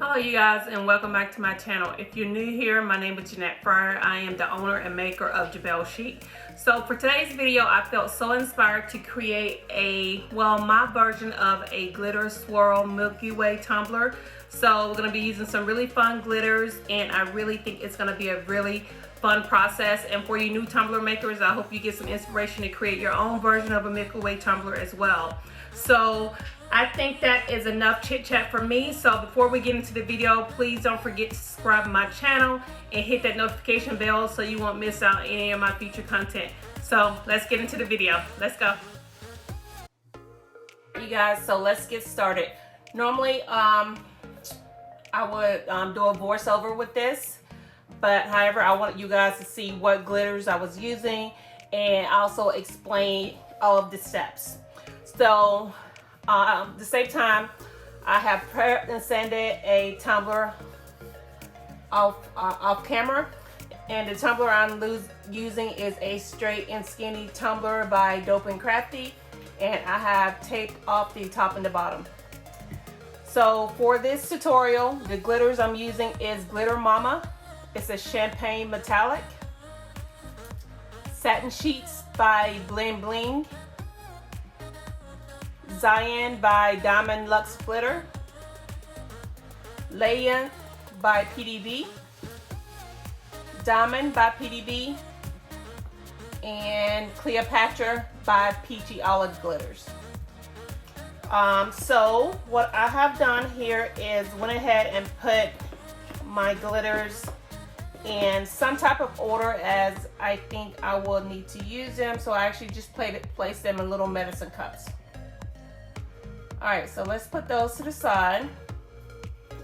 Hello you guys, and welcome back to my channel. If you're new here, my name is Jeanette Fryer. I am the owner and maker of Jabelle Chic. So for today's video, I felt so inspired to create my version of a glitter swirl Milky Way tumbler. So we're going to be using some really fun glitters, and I really think it's going to be a really fun process. And for you new tumbler makers, I hope you get some inspiration to create your own version of a Milky Way tumbler as well. So I think that is enough chit chat for me. So before we get into the video, please don't forget to subscribe to my channel and hit that notification bell so you won't miss out any of my future content. So let's get into the video. Let's go. You guys, so let's get started. Normally I would do a voiceover with this, but however, I want you guys to see what glitters I was using and also explain all of the steps. So at the same time, I have prepped and sanded a tumbler off camera, and the tumbler I'm using is a straight and skinny tumbler by Dope and Crafty, and I have taped off the top and the bottom. So for this tutorial, the glitters I'm using is Glitter Mama. It's a champagne metallic. Satin Sheets by Bling Bling. Cyan by Diamond Luxe Glitter. Lay-In by PDB. Diamond by PDB. And Cleopatra by Peachy Olive Glitters. So what I have done here is went ahead and put my glitters in some type of order as I think I will need to use them. So I actually just placed them in little medicine cups. Alright, so let's put those to the side.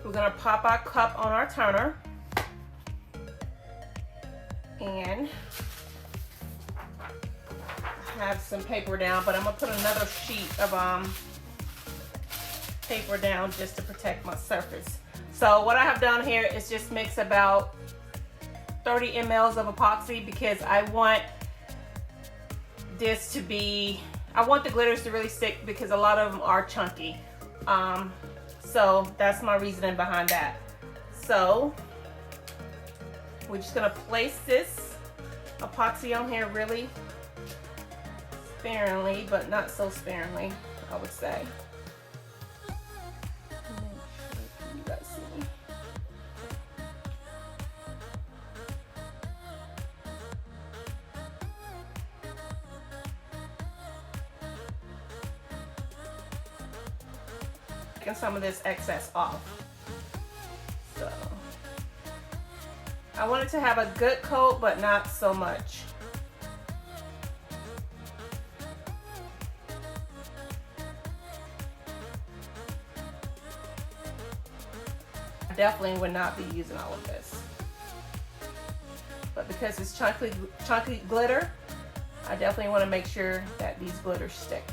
We're going to pop our cup on our turner. And I have some paper down, but I'm going to put another sheet of paper down just to protect my surface. So what I have done here is just mix about 30 ml of epoxy because I want this to be, I want the glitters to really stick because a lot of them are chunky. So that's my reasoning behind that. So we're just gonna place this epoxy on here really sparingly, but not so sparingly, I would say. You guys see me. Taking some of this excess off. So I want it to have a good coat, but not so much. I definitely would not be using all of this, but because it's chunky glitter, I definitely want to make sure that these glitters stick.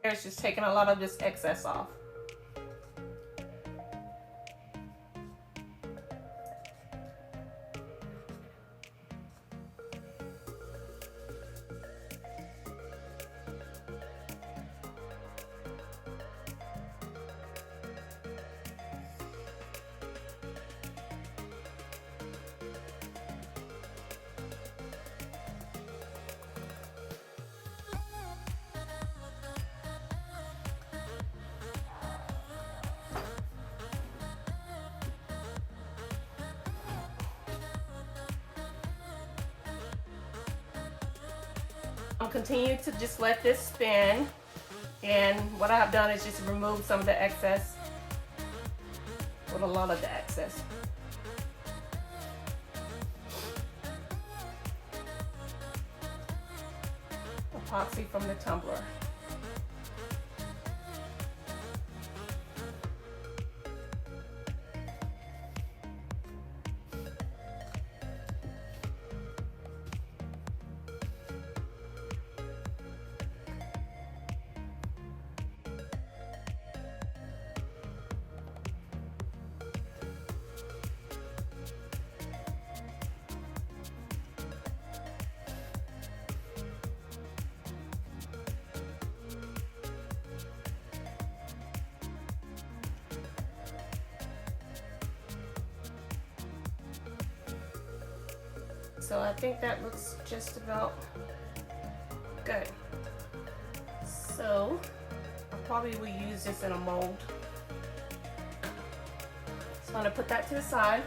It's just taking a lot of this excess off. I'll continue to just let this spin, and what I have done is just remove some of the excess, with a lot of the excess. Epoxy from the tumbler. so I think that looks just about good. So I probably will use this in a mold. So I'm gonna put that to the side.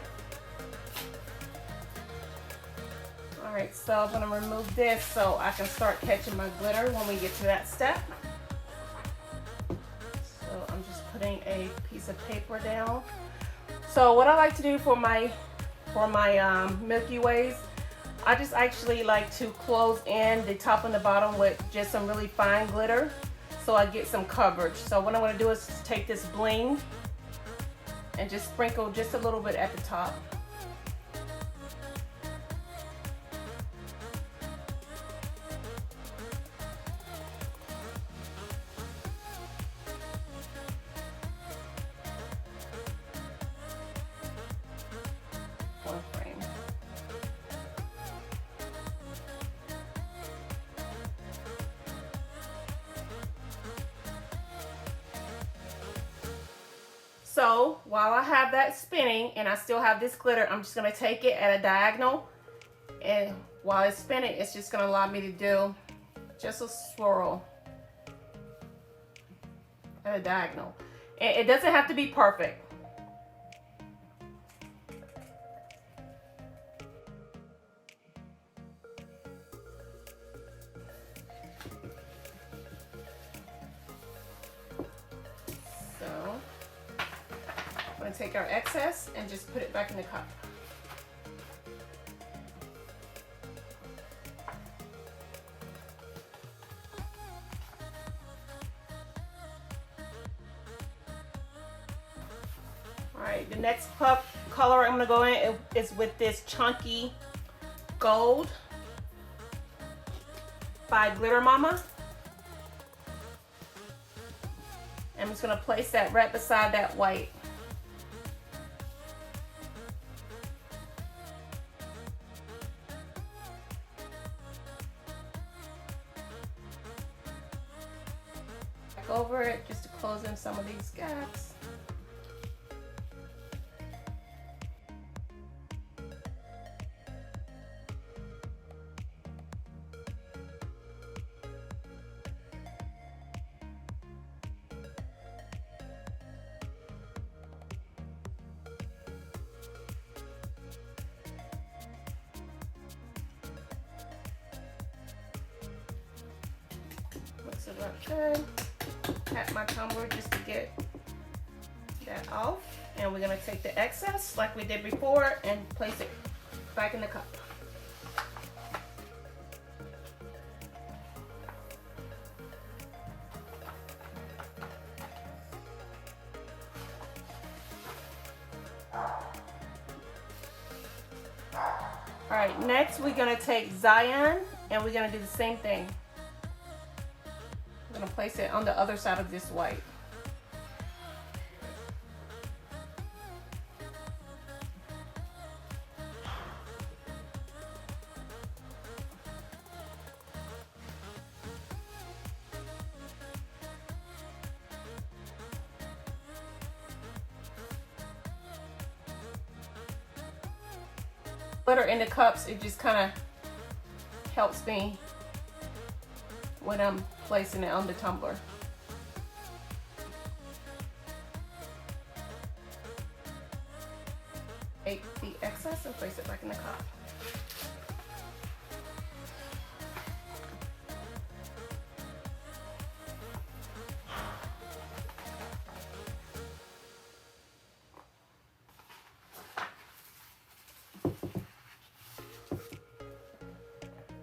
All right, so I'm gonna remove this so I can start catching my glitter when we get to that step. So I'm just putting a piece of paper down. So what I like to do for my Milky Ways, I just actually like to close in the top and the bottom with just some really fine glitter so I get some coverage. So what I'm going to do is take this bling and just sprinkle just a little bit at the top. One frame. So while I have that spinning and I still have this glitter, I'm just going to take it at a diagonal, and while it's spinning, it's just going to allow me to do just a swirl at a diagonal. And it doesn't have to be perfect. I'm going to take our excess and just put it back in the cup. Alright, the next color I'm going to go in is with this chunky gold by Glitter Mama. I'm just going to place that right beside that white. Over it just to close in some of these gaps. Looks about good. Tap my tumbler just to get that off, and we're going to take the excess like we did before and place it back in the cup. Alright, next we're going to take Zion and we're going to do the same thing. I'm going to place it on the other side of this white. Glitter in the cups, it just kind of helps me when I'm placing it on the tumbler. Take the excess and place it back in the cup.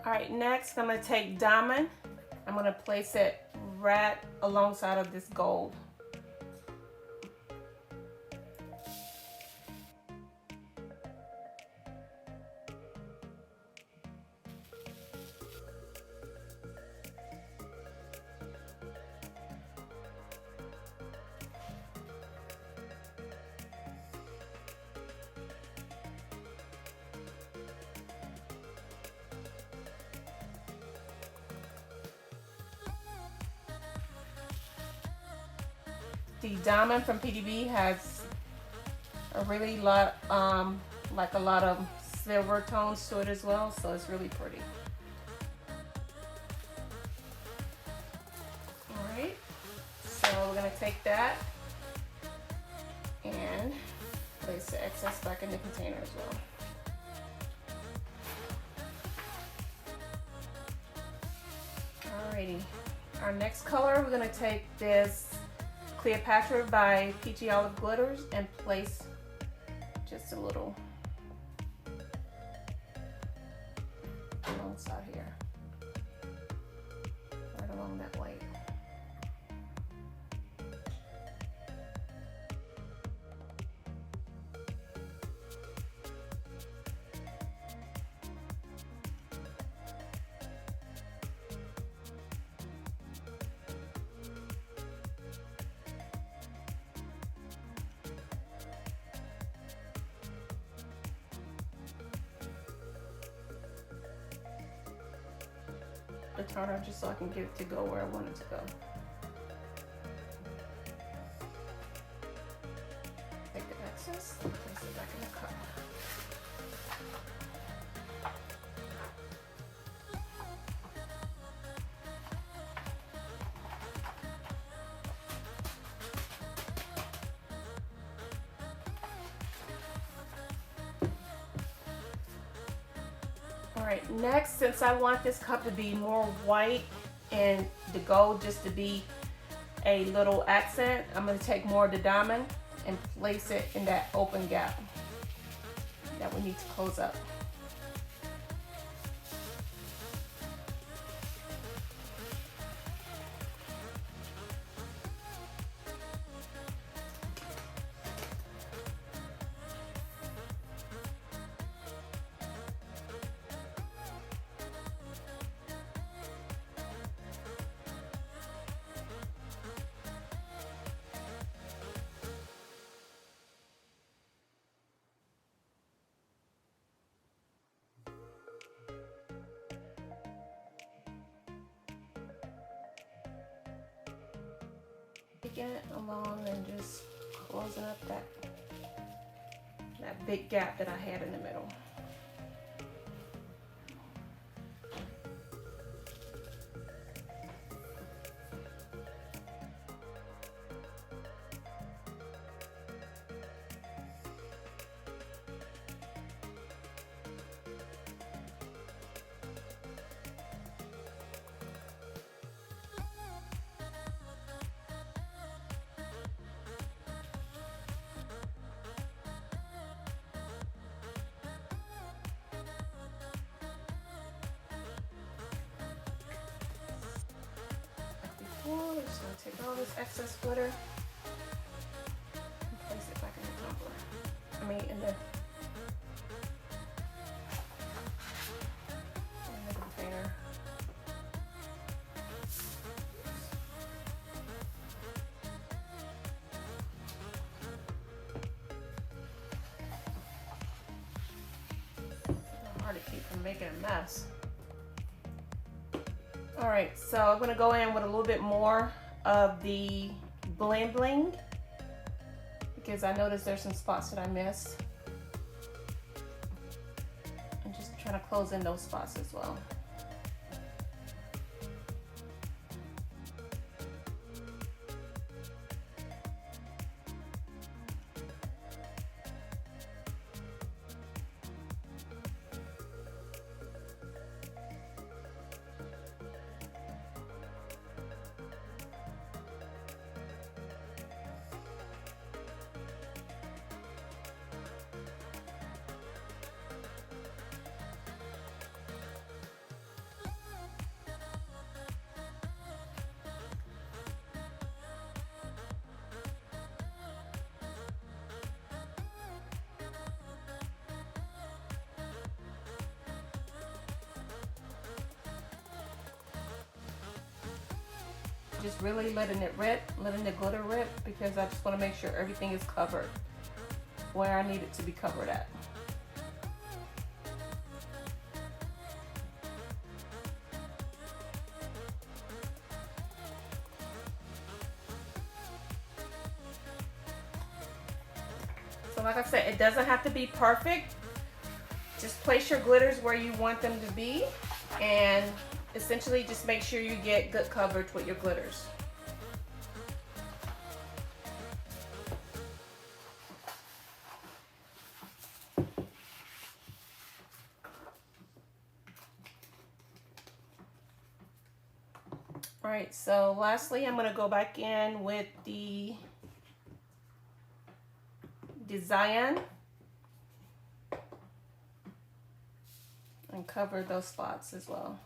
All right, next I'm going to take Diamond. I'm going to place it right alongside of this gold. The diamond from PDB has a really lot, like a lot of silver tones to it as well, so it's really pretty. Alright, so we're going to take that and place the excess back in the container as well. Alrighty, our next color, we're going to take this Cleopatra by Peachy Olive Glitters and place just a little alongside here, right along that white. The toner just so I can get it to go where I want it to go. Take the excess and place it back in the cup. Alright, next, since I want this cup to be more white and the gold just to be a little accent, I'm going to take more of the diamond and place it in that open gap that we need to close up. Taking it along and just closing up that big gap that I had in the middle. We're just going to take all this excess glitter and place it back in the tumbler. I mean, in the container. It's hard to keep from making a mess. Alright, so I'm going to go in with a little bit more of the Bling Bling because I noticed there's some spots that I missed. I'm just trying to close in those spots as well. Just really letting it rip, letting the glitter rip, because I just want to make sure everything is covered where I need it to be covered at. So like I said, it doesn't have to be perfect just place your glitters where you want them to be, and essentially just make sure you get good coverage with your glitters. All right, so lastly, I'm going to go back in with the Design and cover those spots as well.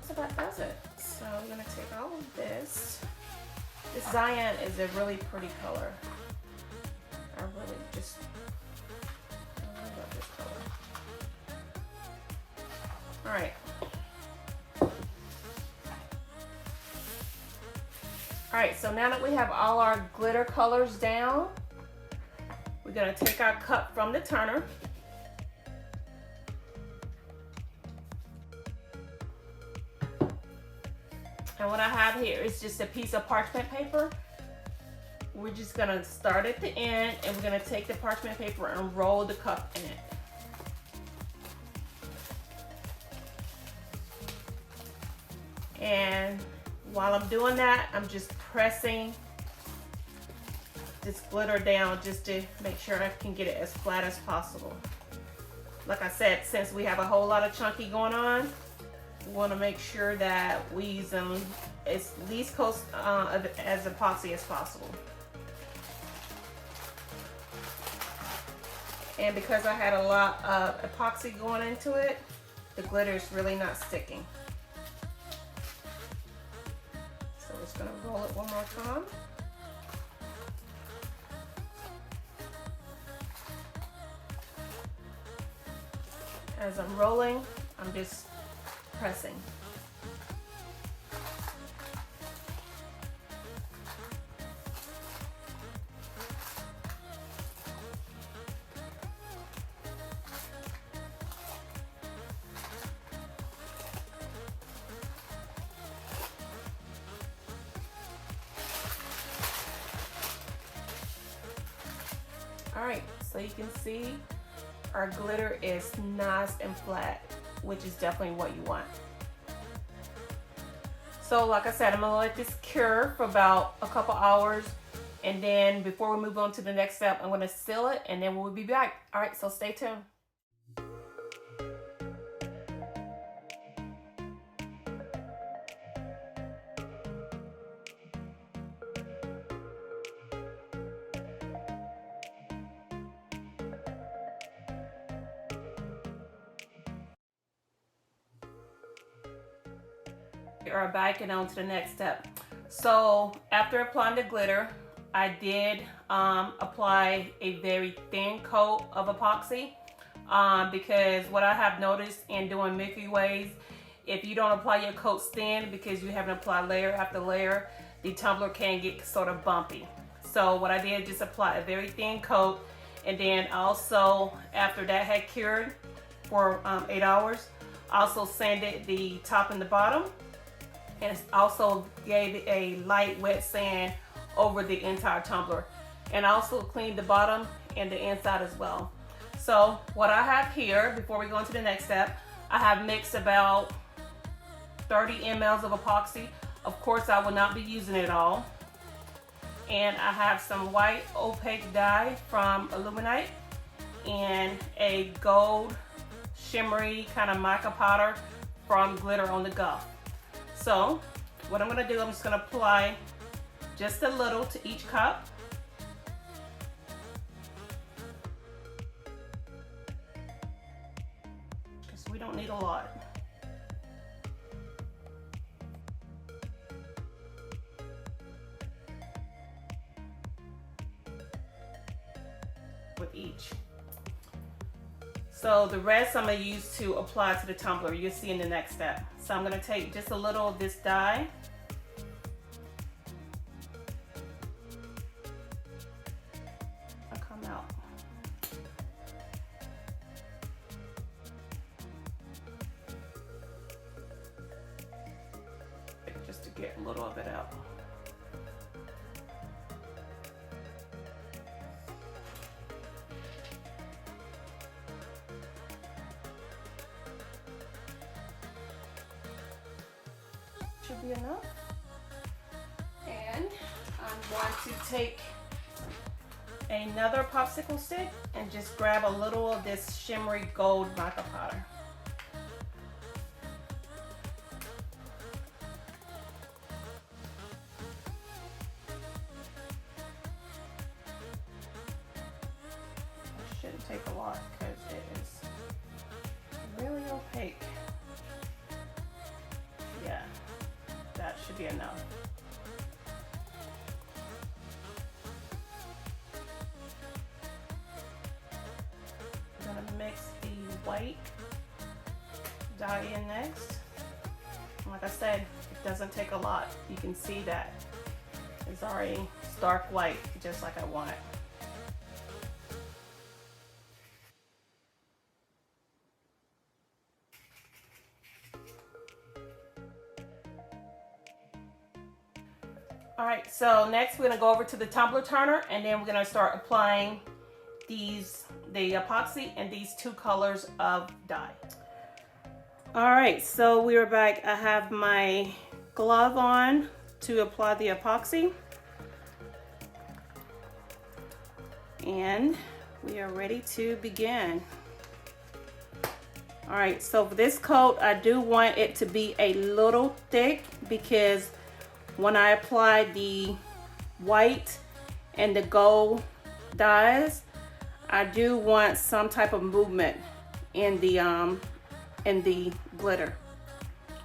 So that does it. So I'm going to take all of this. This cyan is a really pretty color. I really love this color. All right. All right, so now that we have all our glitter colors down, we're going to take our cup from the turner. And what I have here is just a piece of parchment paper. We're just gonna start at the end, and we're gonna take the parchment paper and roll the cup in it. And while I'm doing that, I'm just pressing this glitter down just to make sure I can get it as flat as possible. Like I said, since we have a whole lot of chunky going on, we want to make sure that we use them as least cost as epoxy as possible. And because I had a lot of epoxy going into it, the glitter is really not sticking. So we're just going to roll it one more time. As I'm rolling, I'm just pressing. All right, so you can see our glitter is nice and flat, which is definitely what you want. So like I said, I'm gonna let this cure for about a couple hours, and then before we move on to the next step, I'm gonna seal it, and then we'll be back. All right, so stay tuned. We are back and on to the next step. So after applying the glitter, I did apply a very thin coat of epoxy because what I have noticed in doing Milky Ways, if you don't apply your coats thin because you haven't applied layer after layer, the tumbler can get sort of bumpy. So what I did, just apply a very thin coat, and then also after that had cured for 8 hours, also sanded the top and the bottom, and also gave a light wet sand over the entire tumbler, and also cleaned the bottom and the inside as well. So what I have here, before we go into the next step, I have mixed about 30 ml of epoxy. Of course, I will not be using it all. And I have some white opaque dye from Alumilite and a gold shimmery kind of mica powder from Glitter on the Go. So what I'm going to do, I'm just going to apply just a little to each cup. don't need a lot. With each. So the rest I'm going to use to apply to the tumbler. You'll see in the next step. So I'm going to take just a little of this dye. I'll come out. Just to get a little of it out. Should be enough. And I'm going to take another popsicle stick and just grab a little of this shimmery gold mica powder. It shouldn't take a lot because it is really opaque. Yeah. That should be enough. I'm going to mix the white dye in next. Like I said, it doesn't take a lot. You can see that it's already stark white, just like I want it. Alright, so next we're going to go over to the tumbler turner, and then we're going to start applying the epoxy and these two colors of dye. Alright, so we are back. I have my glove on to apply the epoxy. And we are ready to begin. Alright, so for this coat, I do want it to be a little thick because when I apply the white and the gold dyes, I do want some type of movement in the glitter.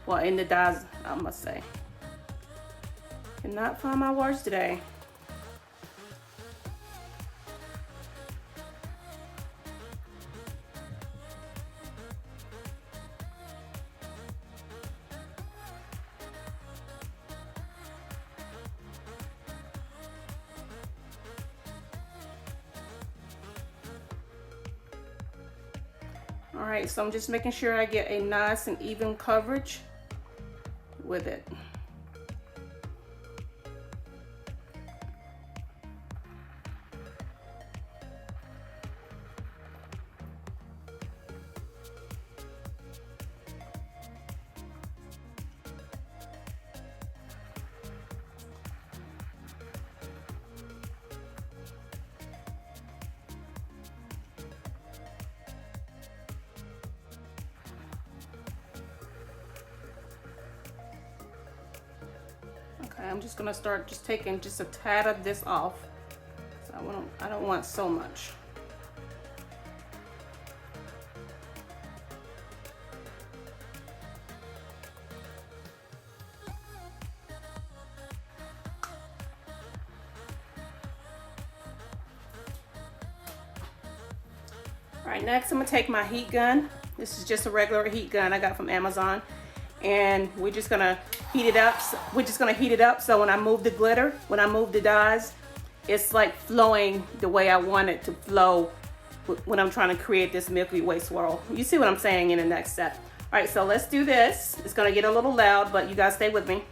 Well, in the dyes, I must say. Cannot find my words today. All right, so I'm just making sure I get a nice and even coverage with it. I'm just gonna start just taking just a tad of this off. So I don't want so much. All right, next I'm gonna take my heat gun. This is just a regular heat gun I got from Amazon. And we're just gonna heat it up. We're just gonna heat it up so when I move the glitter, when I move the dyes, it's like flowing the way I want it to flow when I'm trying to create this Milky Way swirl. You see what I'm saying in the next step. All right, so let's do this. It's gonna get a little loud, but you guys stay with me.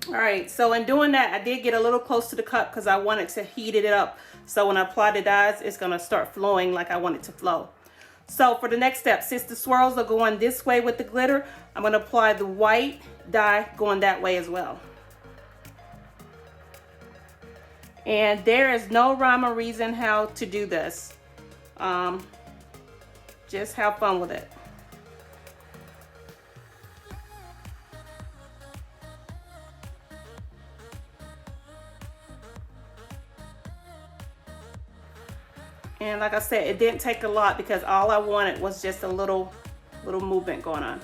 All right, so in doing that, I did get a little close to the cup because I wanted to heat it up. So when I apply the dyes, it's gonna start flowing like I want it to flow. So for the next step, since the swirls are going this way with the glitter, I'm going to apply the white dye going that way as well. And there is no rhyme or reason how to do this. Just have fun with it. And like I said, it didn't take a lot because all I wanted was just a little movement going on.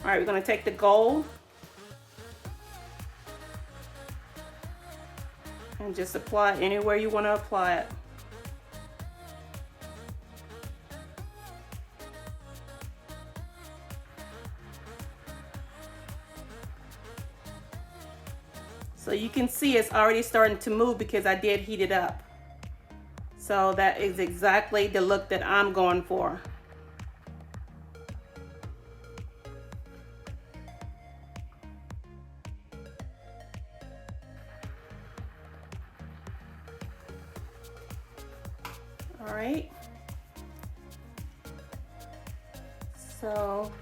All right, we're going to take the gold and just apply it anywhere you want to apply it. So you can see it's already starting to move because I did heat it up. So that is exactly the look that I'm going for. All right. So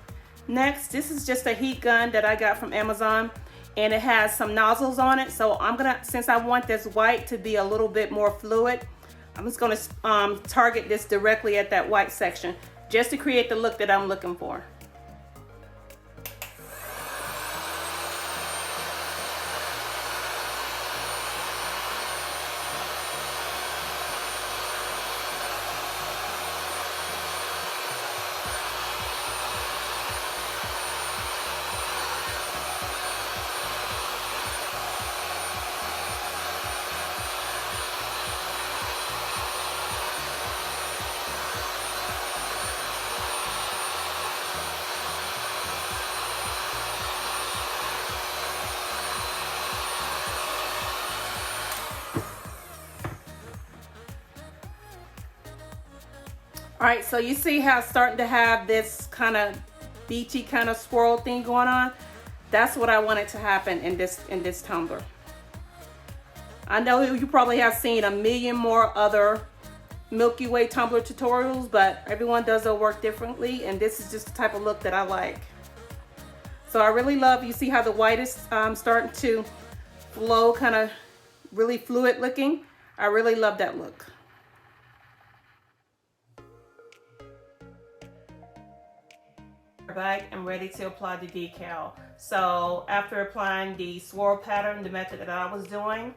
next, this is just a heat gun that I got from Amazon, and it has some nozzles on it. So I'm gonna, since I want this white to be a little bit more fluid, I'm just going to target this directly at that white section just to create the look that I'm looking for. All right, so you see how it's starting to have this kind of beachy kind of swirl thing going on? That's what I wanted to happen in this tumbler. I know you probably have seen a million more other Milky Way tumbler tutorials, but everyone does their work differently, and this is just the type of look that I like. So I really love, you see how the white is starting to flow, kind of really fluid looking. I really love that look. Back and ready to apply the decal. So after applying the swirl pattern, the method that I was doing,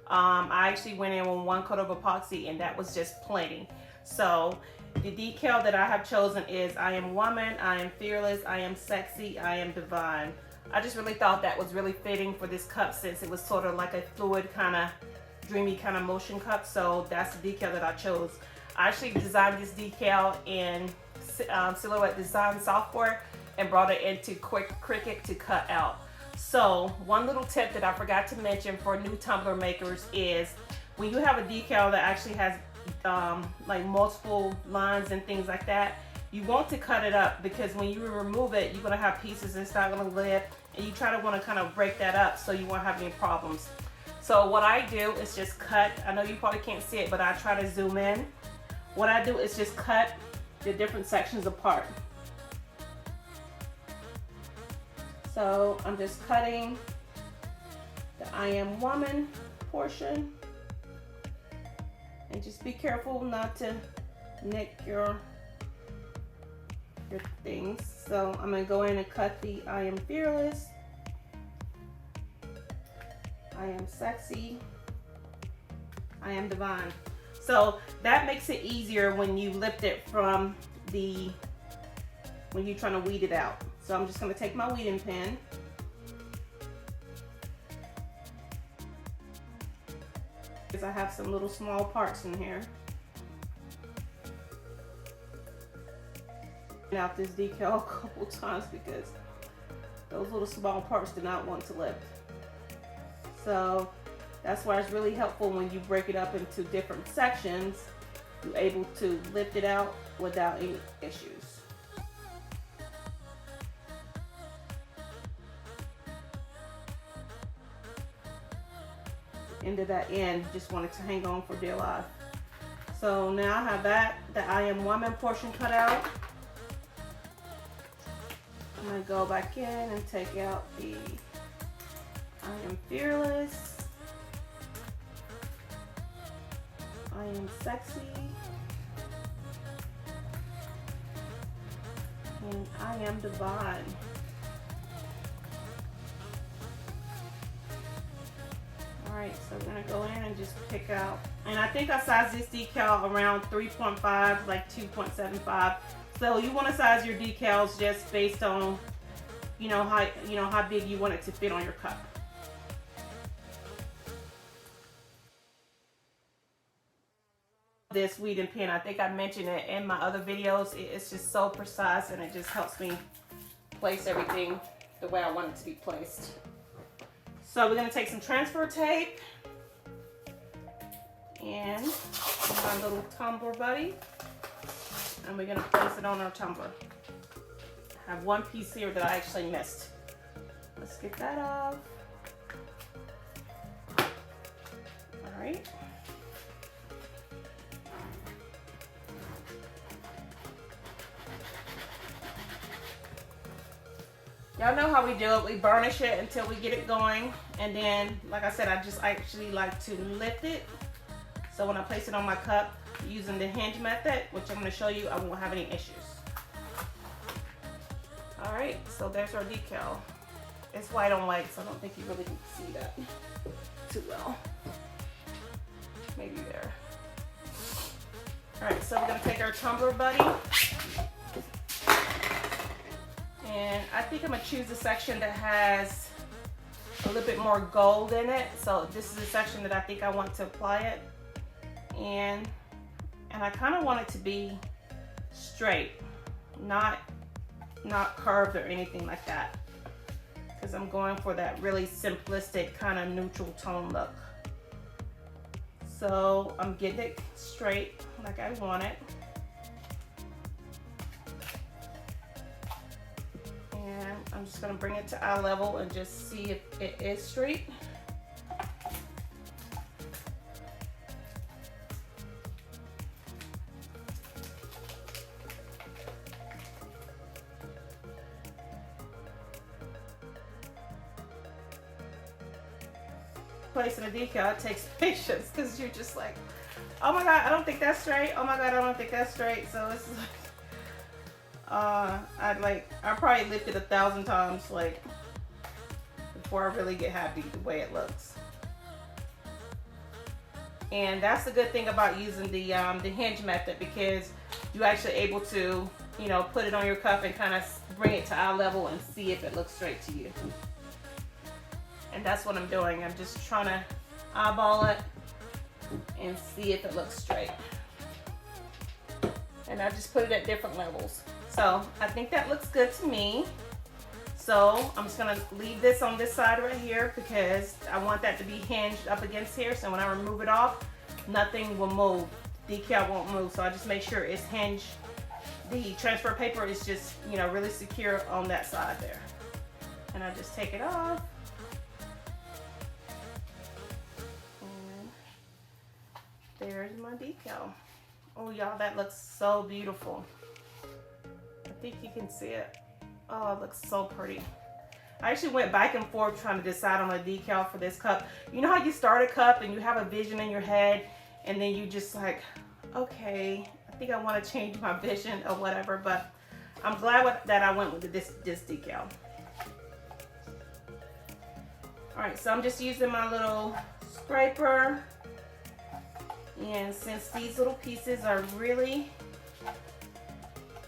I actually went in with 1 coat of epoxy, and that was just plenty. So the decal that I have chosen is I am woman, I am fearless, I am sexy, I am divine. I just really thought that was really fitting for this cup since it was sort of like a fluid kind of dreamy kind of motion cup. So that's the decal that I chose. I actually designed this decal in Silhouette Design software and brought it into Cricut to cut out. So one little tip that I forgot to mention for new tumbler makers is when you have a decal that actually has like multiple lines and things like that, you want to cut it up because when you remove it, you're going to have pieces and it's not going to lip, and you try to want to kind of break that up so you won't have any problems. So what I do is just cut. I know you probably can't see it, but I try to zoom in. What I do is just cut the different sections apart. So I'm just cutting the I am woman portion, and just be careful not to nick your things. So I'm going to go in and cut the I am fearless, I am sexy, I am divine. So that makes it easier when you lift it from when you're trying to weed it out. So I'm just going to take my weeding pen because I have some little small parts in here. Out this decal a couple times because those little small parts do not want to lift. So that's why it's really helpful when you break it up into different sections, you're able to lift it out without any issues. End of that end, just wanted to hang on for dear life. So now I have the I Am Woman portion cut out. I'm gonna go back in and take out the I Am Fearless, I Am Sexy, and I Am Divine. Alright, so we're gonna go in and just pick out, and I think I sized this decal around 3.5, like 2.75. So you want to size your decals just based on, how big you want it to fit on your cup. This weeding pen, I think I mentioned it in my other videos. It's just so precise, and it just helps me place everything the way I want it to be placed. So we're gonna take some transfer tape and my little tumbler buddy, and we're gonna place it on our tumbler. I have one piece here that I actually missed. Let's get that off. All right. Y'all know how we do it. We burnish it until we get it going. And then, like I said, I just actually like to lift it. So when I place it on my cup using the hinge method, which I'm gonna show you, I won't have any issues. All right, so there's our decal. It's white on white, so I don't think you really can see that too well. Maybe there. All right, so we're gonna take our tumbler buddy. And I think I'm gonna choose a section that has a little bit more gold in it. So this is a section that I think I want to apply it. And I kind of want it to be straight, not curved or anything like that, because I'm going for that really simplistic kind of neutral tone look. So I'm getting it straight like I want it. I'm just going to bring it to eye level and just see if it is straight. Placing a decal, it takes patience, because you're just like, oh my god, I don't think that's straight. Oh my god, I don't think that's straight. So it's like, I probably lifted 1,000 times before I really get happy the way it looks. And that's the good thing about using the hinge method, because you're actually able to put it on your cup and kind of bring it to eye level and see if it looks straight to you. And that's what I'm doing. I'm just trying to eyeball it and see if it looks straight. And I just put it at different levels. So I think that looks good to me. So I'm just gonna leave this on this side right here, because I want that to be hinged up against here. So when I remove it off, nothing will move. Decal won't move. So I just make sure it's hinged. The transfer paper is just, really secure on that side there. And I just take it off. And there's my decal. Oh y'all, that looks so beautiful. I think you can see it. Oh, it looks so pretty. I actually went back and forth trying to decide on a decal for this cup. You know how you start a cup and you have a vision in your head, and then you just like, okay, I think I want to change my vision or whatever, but I'm glad that I went with this decal. All right, so I'm just using my little scraper. And since these little pieces are really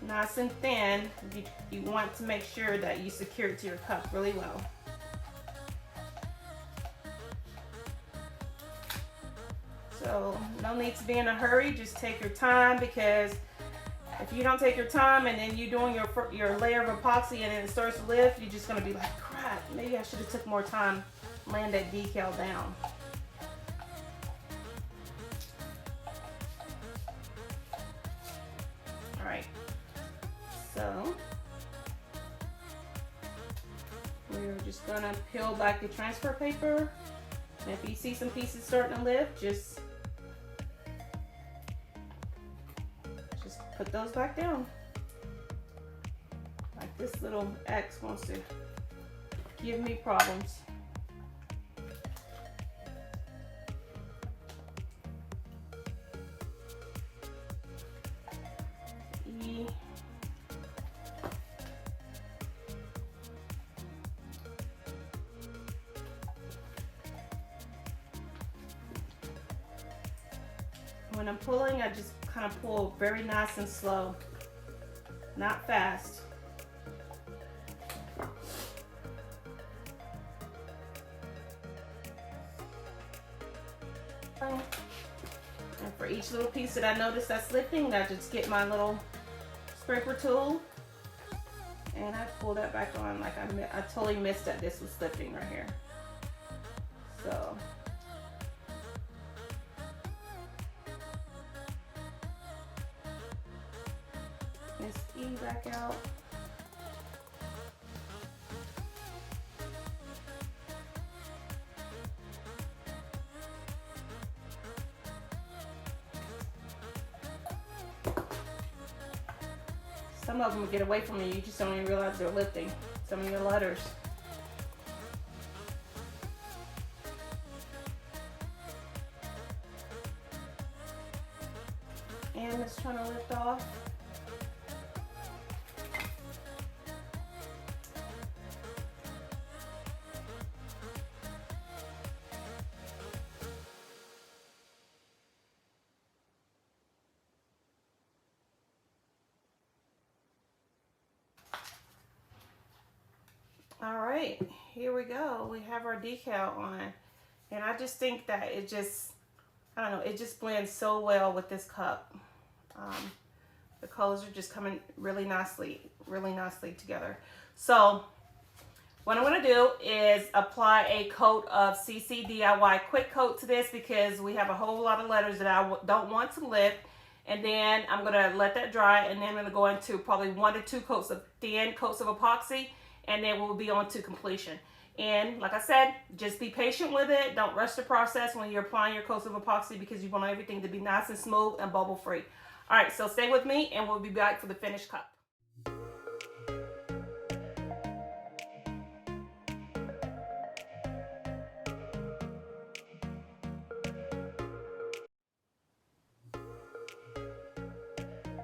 nice and thin, you want to make sure that you secure it to your cup really well. So no need to be in a hurry, just take your time, because if you don't take your time and then you're doing your layer of epoxy and then it starts to lift, you're just going to be like, crap, maybe I should have took more time laying that decal down. Alright, so we're just going to peel back the transfer paper, and if you see some pieces starting to lift, just put those back down. Like this little X wants to give me problems. E. When I'm pulling, I just kind of pull very nice and slow, not fast. And for each little piece that I notice that's lifting, I just get my little scraper tool and I pull that back on. Like I totally missed that this was lifting right here. So Miss E back out. Some of them get away from you, you just don't even realize they're lifting. Some of your letters. And it's trying to lift off. All right, here we go. We have our decal on. And I just think that it just, I don't know, it just blends so well with this cup. The colors are just coming really nicely together. So what I'm gonna do is apply a coat of CCDIY quick coat to this because we have a whole lot of letters that I don't want to lift. And then I'm gonna let that dry, and then I'm gonna go into probably 1 to 2 coats of thin coats of epoxy, and then we'll be on to completion. And like I said, just be patient with it. Don't rush the process when you're applying your coats of epoxy because you want everything to be nice and smooth and bubble free. All right, so stay with me and we'll be back for the finished cup.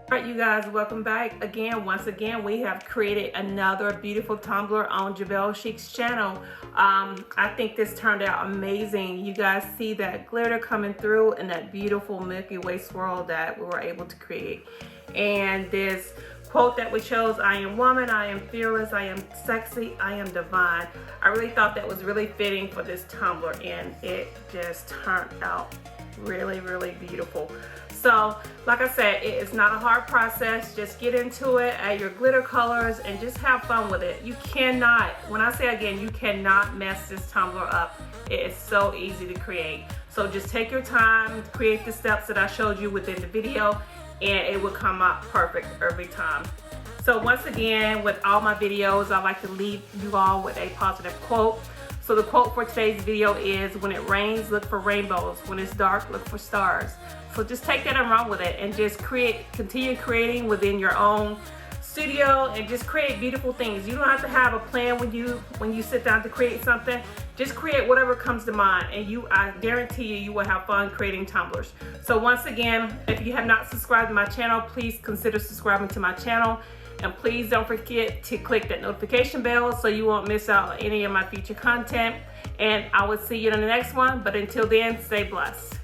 All right, you guys, welcome back again. Once again, we have created another beautiful tumbler on Jabel Chic's channel. I think this turned out amazing. You guys see that glitter coming through and that beautiful Milky Way swirl that we were able to create. And this quote that we chose, I am woman, I am fearless, I am sexy, I am divine. I really thought that was really fitting for this tumbler, and it just turned out really, really beautiful. So like I said, it is not a hard process. Just get into it, add your glitter colors, and just have fun with it. You cannot, when I say again, you cannot mess this tumbler up. It is so easy to create. So just take your time, create the steps that I showed you within the video, and it will come out perfect every time. So once again, with all my videos, I like to leave you all with a positive quote. So the quote for today's video is, when it rains, look for rainbows. When it's dark, look for stars. So just take that and run with it, and just continue creating within your own studio, and just create beautiful things. You don't have to have a plan when you sit down to create something. Just create whatever comes to mind, and I guarantee you will have fun creating tumblers. So once again, if you have not subscribed to my channel, please consider subscribing to my channel. And please don't forget to click that notification bell so you won't miss out on any of my future content. And I will see you in the next one. But until then, stay blessed.